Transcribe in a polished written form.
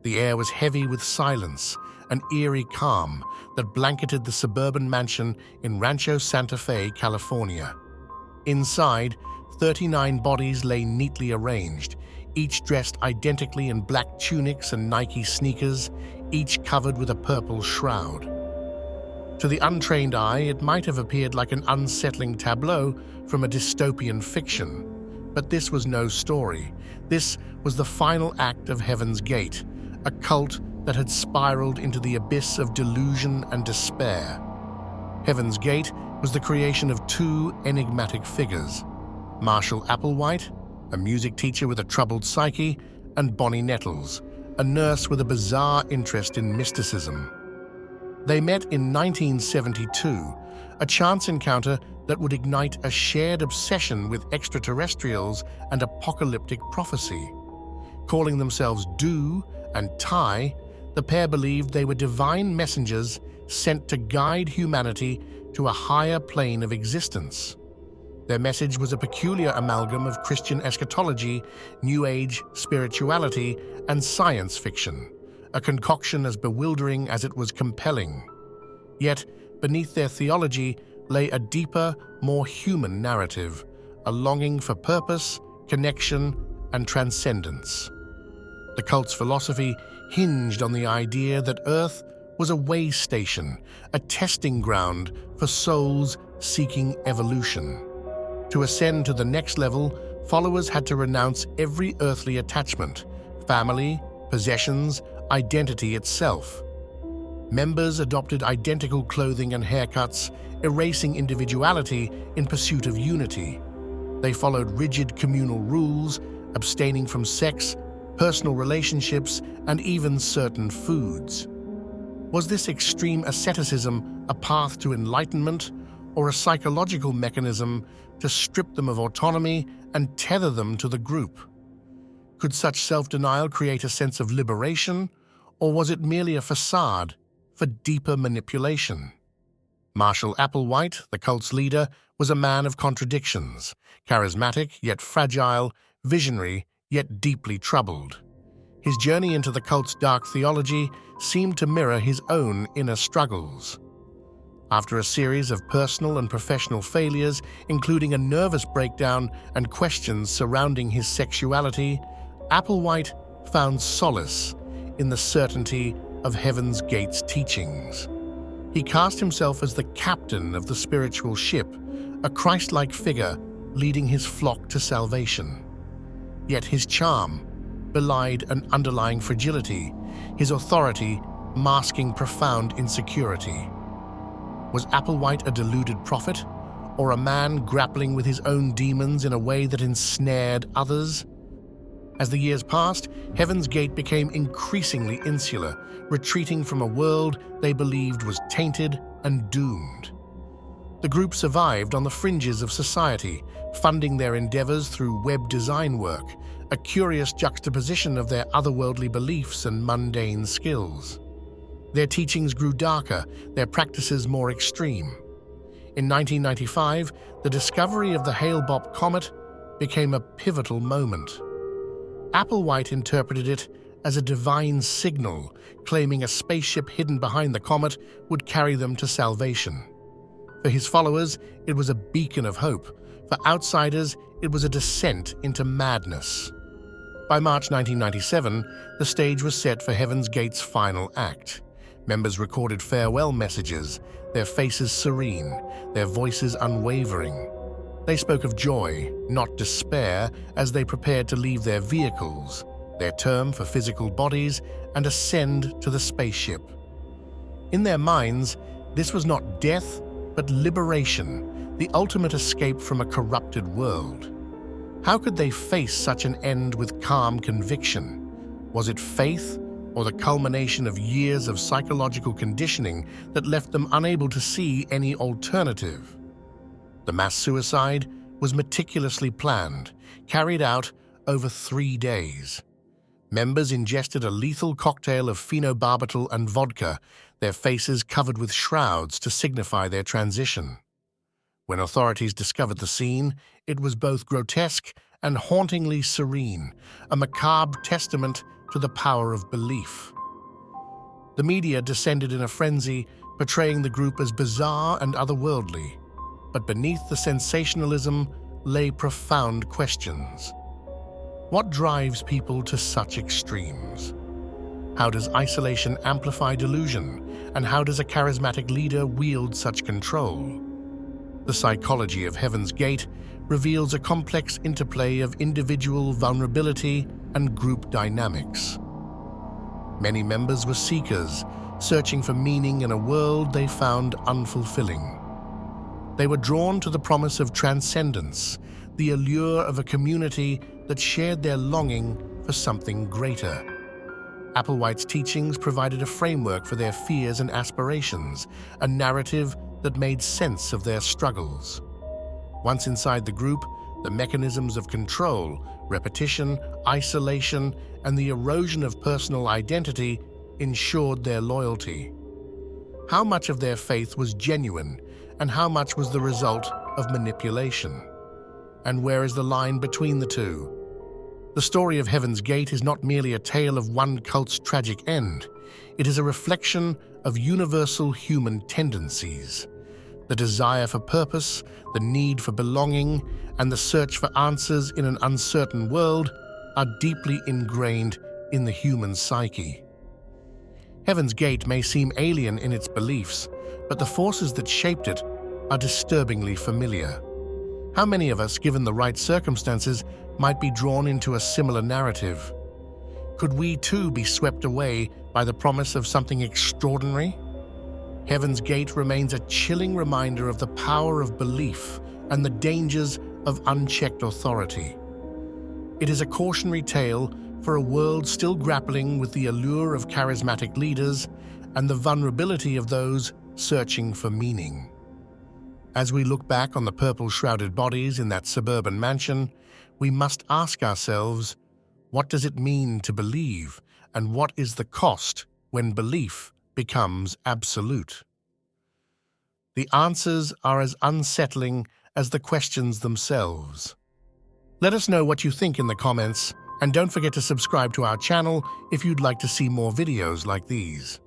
The air was heavy with silence, an eerie calm that blanketed the suburban mansion in Rancho Santa Fe, California. Inside, 39 bodies lay neatly arranged, each dressed identically in black tunics and Nike sneakers, each covered with a purple shroud. To the untrained eye, it might have appeared like an unsettling tableau from a dystopian fiction. But this was no story. This was the final act of Heaven's Gate, a cult that had spiraled into the abyss of delusion and despair. Heaven's Gate was the creation of two enigmatic figures: Marshall Applewhite, a music teacher with a troubled psyche, and Bonnie Nettles, a nurse with a bizarre interest in mysticism. They met in 1972, a chance encounter that would ignite a shared obsession with extraterrestrials and apocalyptic prophecy. Calling themselves Du and Tai, the pair believed they were divine messengers sent to guide humanity to a higher plane of existence. Their message was a peculiar amalgam of Christian eschatology, New Age spirituality, and science fiction, a concoction as bewildering as it was compelling. Yet, beneath their theology lay a deeper, more human narrative, a longing for purpose, connection, and transcendence. The cult's philosophy hinged on the idea that Earth was a way station, a testing ground for souls seeking evolution. To ascend to the next level, followers had to renounce every earthly attachment, family, possessions, identity itself. Members adopted identical clothing and haircuts, erasing individuality in pursuit of unity. They followed rigid communal rules, abstaining from sex, personal relationships, and even certain foods. Was this extreme asceticism a path to enlightenment, or a psychological mechanism to strip them of autonomy and tether them to the group? Could such self-denial create a sense of liberation, or was it merely a facade for deeper manipulation? Marshall Applewhite, the cult's leader, was a man of contradictions, charismatic yet fragile, visionary yet deeply troubled. His journey into the cult's dark theology seemed to mirror his own inner struggles. After a series of personal and professional failures, including a nervous breakdown and questions surrounding his sexuality, Applewhite found solace in the certainty of Heaven's Gate's teachings. He cast himself as the captain of the spiritual ship, a Christ-like figure leading his flock to salvation. Yet his charm belied an underlying fragility, his authority masking profound insecurity. Was Applewhite a deluded prophet, or a man grappling with his own demons in a way that ensnared others? As the years passed, Heaven's Gate became increasingly insular, retreating from a world they believed was tainted and doomed. The group survived on the fringes of society, funding their endeavors through web design work, a curious juxtaposition of their otherworldly beliefs and mundane skills. Their teachings grew darker, their practices more extreme. In 1995, the discovery of the Hale-Bopp comet became a pivotal moment. Applewhite interpreted it as a divine signal, claiming a spaceship hidden behind the comet would carry them to salvation. For his followers, it was a beacon of hope. For outsiders, it was a descent into madness. By March 1997, the stage was set for Heaven's Gate's final act. Members recorded farewell messages, their faces serene, their voices unwavering. They spoke of joy, not despair, as they prepared to leave their vehicles, their term for physical bodies, and ascend to the spaceship. In their minds, this was not death, but liberation, the ultimate escape from a corrupted world. How could they face such an end with calm conviction? Was it faith, or the culmination of years of psychological conditioning that left them unable to see any alternative? The mass suicide was meticulously planned, carried out over 3 days. Members ingested a lethal cocktail of phenobarbital and vodka, their faces covered with shrouds to signify their transition. When authorities discovered the scene, it was both grotesque and hauntingly serene, a macabre testament to the power of belief. The media descended in a frenzy, portraying the group as bizarre and otherworldly, but beneath the sensationalism lay profound questions. What drives people to such extremes? How does isolation amplify delusion, and how does a charismatic leader wield such control? The Psychology of Heaven's Gate reveals a complex interplay of individual vulnerability and group dynamics. Many members were seekers, searching for meaning in a world they found unfulfilling. They were drawn to the promise of transcendence, the allure of a community that shared their longing for something greater. Applewhite's teachings provided a framework for their fears and aspirations, a narrative that made sense of their struggles. Once inside the group, the mechanisms of control, repetition, isolation, and the erosion of personal identity ensured their loyalty. How much of their faith was genuine, and how much was the result of manipulation? And where is the line between the two? The story of Heaven's Gate is not merely a tale of one cult's tragic end. It is a reflection of universal human tendencies. The desire for purpose, the need for belonging, and the search for answers in an uncertain world are deeply ingrained in the human psyche. Heaven's Gate may seem alien in its beliefs, but the forces that shaped it are disturbingly familiar. How many of us, given the right circumstances, might be drawn into a similar narrative? Could we too be swept away by the promise of something extraordinary? Heaven's Gate remains a chilling reminder of the power of belief and the dangers of unchecked authority. It is a cautionary tale for a world still grappling with the allure of charismatic leaders and the vulnerability of those searching for meaning. As we look back on the purple-shrouded bodies in that suburban mansion, we must ask ourselves, what does it mean to believe, and what is the cost when belief becomes absolute? The answers are as unsettling as the questions themselves. Let us know what you think in the comments, and don't forget to subscribe to our channel if you'd like to see more videos like these.